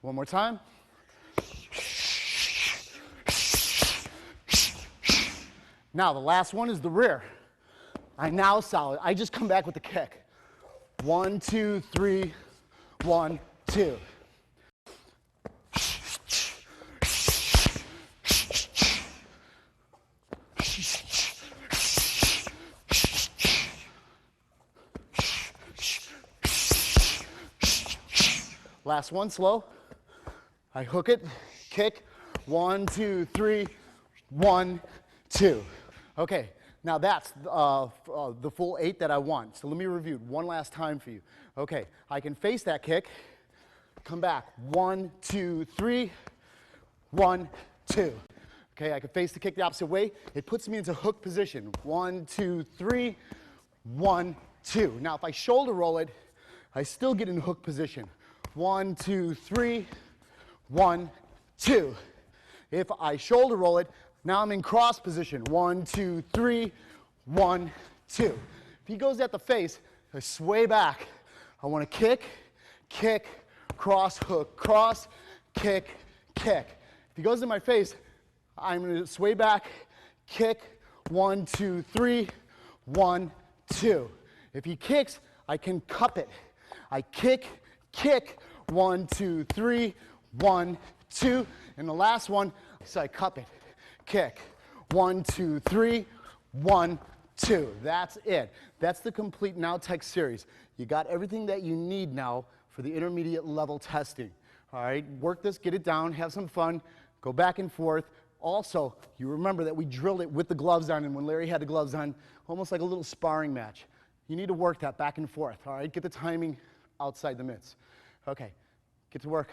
One more time. Now the last one is the rear. I'm now solid. I just come back with the kick. 1, 2, 3, 1, 2. Last one, slow. I hook it, kick. 1, 2, 3, 1, 2. Okay, now that's the full 8 that I want. So let me review one last time for you. Okay, I can face that kick, come back. 1, 2, 3, 1, 2. Okay, I can face the kick the opposite way. It puts me into hook position. 1, 2, 3, 1, 2. Now if I shoulder roll it, I still get in hook position. 1, 2, 3, 1, 2. If I shoulder roll it, now I'm in cross position. 1, 2, 3, 1, 2. If he goes at the face, I sway back. I want to kick, kick, cross, hook, cross, kick, kick. If he goes in my face, I'm going to sway back, kick, 1, 2, 3, 1, 2. If he kicks, I can cup it. I kick, kick, 1, 2, 3, 1, 2. And the last one, so I cup it. Kick. 1, 2, 3, 1, 2. That's it. That's the complete Now Tech series. You got everything that you need now for the intermediate level testing. All right, work this, get it down, have some fun, go back and forth. Also, you remember that we drilled it with the gloves on, and when Larry had the gloves on, almost like a little sparring match. You need to work that back and forth, all right? Get the timing outside the mitts. Okay, get to work.